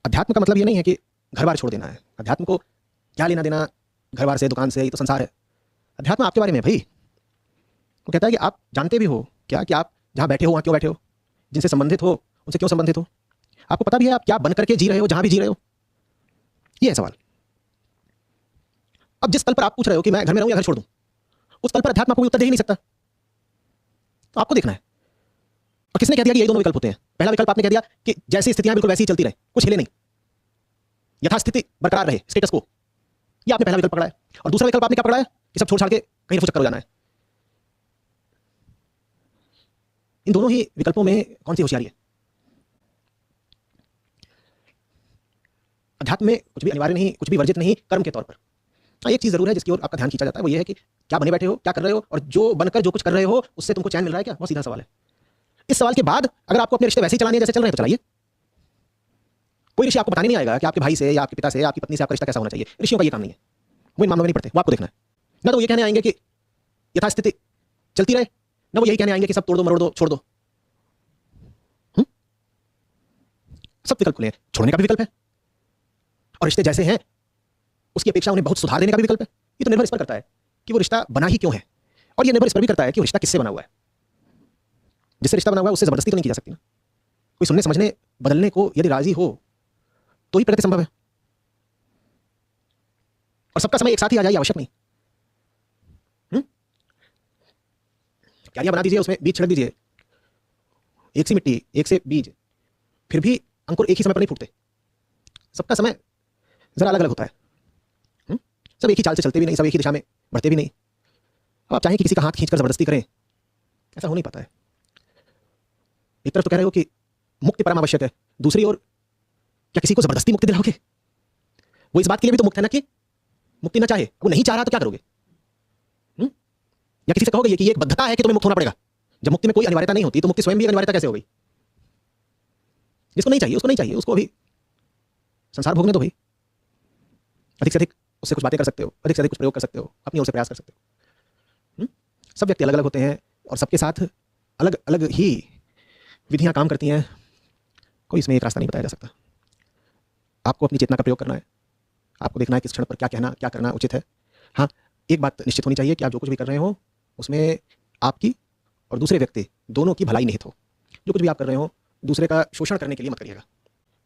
अध्यात्म का मतलब ये नहीं है कि घर बार छोड़ देना है। अध्यात्म को क्या लेना देना घर बार से, दुकान से, ये तो संसार है। अध्यात्म आपके बारे में भाई। वो कहता है कि आप जानते भी हो क्या कि आप जहाँ बैठे हो वहाँ क्यों बैठे हो, जिनसे संबंधित हो उनसे क्यों संबंधित हो, आपको पता भी है आप क्या बन करके जी रहे हो जहाँ भी जी रहे हो। ये है सवाल। अब जिस तल पर आप पूछ रहे हो कि मैं घर में रहूं या घर छोड़ दूं, उस तल पर अध्यात्म आपको उत्तर दे ही नहीं सकता। तो आपको देखना है। और किसने कह दिया कि ये दोनों विकल्प होते हैं? पहला विकल्प आपने कह दिया कि जैसी स्थितियां बिल्कुल वैसी ही चलती रहे, कुछ हिले नहीं, यथास्थिति बरकरार रहे, स्टेटस को। ये आपने पहला विकल्प पकड़ा है। और दूसरा विकल्प आपने क्या पकड़ा है कि सब छोड़ छाड़ के कहीं रफू चक्कर हो जाना है। इन दोनों ही विकल्पों में कौन सी होशियारी है? अध्यात्म में कुछ भी अनिवार्य नहीं, कुछ भी वर्जित नहीं, कर्म के तौर पर। एक चीज जरूर है जिसकी ओर आपका ध्यान खींचा जाता है, वो ये है कि क्या बने बैठे हो, क्या कर रहे हो, और जो बनकर जो कुछ कर रहे हो उससे तुमको चैन मिल रहा है क्या? बहुत सीधा सवाल है। इस सवाल के बाद अगर आपको अपने रिश्ते वैसे ही चलाने हैं जैसे चल रहे हैं तो चलाइए। कोई ऋषि आपको बताने नहीं आएगा कि आपके भाई से या आपके पिता से या आपकी पत्नी से आपका रिश्ता कैसा होना चाहिए। ऋषियों का ये काम नहीं है, वो इन मामलों में नहीं पड़ते। वो आपको देखना है। ना तो ये कहने आएंगे कि यथास्थिति चलती रहे, ना वो यही कहने आएंगे कि सब तोड़ दो, मरोड़ दो, छोड़ दो। सब विकल्प खुले हैं। छोड़ने का भी विकल्प है, और रिश्ते जैसे हैं उसकी अपेक्षा उन्हें बहुत सुधार देने का भी विकल्प है। ये तो निर्भर इस पर करता है कि वो रिश्ता बना ही क्यों है, और ये निर्भर इस पर भी करता है कि वो रिश्ता किससे बना हुआ है। जिससे रिश्ता बना हुआ है उससे जबरदस्ती तो नहीं की जा सकती ना। कोई सुनने समझने बदलने को यदि राजी हो तो ही प्रगति संभव है। और सबका समय एक साथ ही आ जाए आवश्यक नहीं। क्यारियां बना दीजिए, उसमें बीज छिड़क दीजिए, एक सी मिट्टी, एक से बीज, फिर भी अंकुर एक ही समय पर नहीं फूटते। सबका समय जरा अलग अलग होता है। सब एक ही चाल से चलते भी नहीं, सब एक ही दिशा में बढ़ते भी नहीं। अब आप चाहें कि किसी का हाथ खींचकर जबरदस्ती करें, ऐसा हो नहीं पाता है। एक तरफ तो कह रहे हो कि मुक्ति परम आवश्यक है, दूसरी ओर क्या किसी को जबरदस्ती मुक्ति दिलाओगे? वो इस बात के लिए भी तो मुक्त है ना कि मुक्ति ना चाहे, वो नहीं चाह रहा तो क्या करोगे? या किसी से कहोगे कि ये एक बद्धता है कि तुम्हें मुक्त होना पड़ेगा? जब मुक्ति में कोई अनिवार्यता नहीं होती तो मुक्ति स्वयं भी अनिवार्यता कैसे हो गई? जिसको नहीं चाहिए उसको नहीं चाहिए, उसको अभी संसार भोगने दो भाई। अधिक से अधिक उससे कुछ बातें कर सकते हो, अधिक से अधिक कुछ प्रयोग कर सकते हो, अपनी ओर से प्रयास कर सकते हो। सब व्यक्ति अलग अलग होते हैं और सबके साथ अलग अलग ही विधियां काम करती हैं। कोई इसमें एक रास्ता नहीं बताया जा सकता। आपको अपनी चेतना का प्रयोग करना है। आपको देखना है किस क्षण पर क्या कहना, क्या करना उचित है। हाँ, एक बात निश्चित होनी चाहिए कि आप जो कुछ भी कर रहे हो उसमें आपकी और दूसरे व्यक्ति दोनों की भलाई निहित हो। जो कुछ भी आप कर रहे हो दूसरे का शोषण करने के लिए मत करिएगा।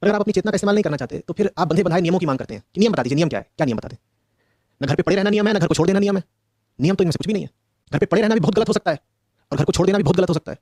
अगर आप अपनी चेतना का इस्तेमाल नहीं करना चाहते तो फिर आप बंधे बंधाए नियमों की मांग करते हैं कि नियम बता दीजिए, नियम क्या है, क्या नियम बता दें। ना घर पे पड़े रहना नियम है, ना घर को छोड़ देना नियम है। नियम तो इनमें से कुछ भी नहीं है। घर पे पड़े रहना भी बहुत गलत हो सकता है और घर को छोड़ देना भी बहुत गलत हो सकता है।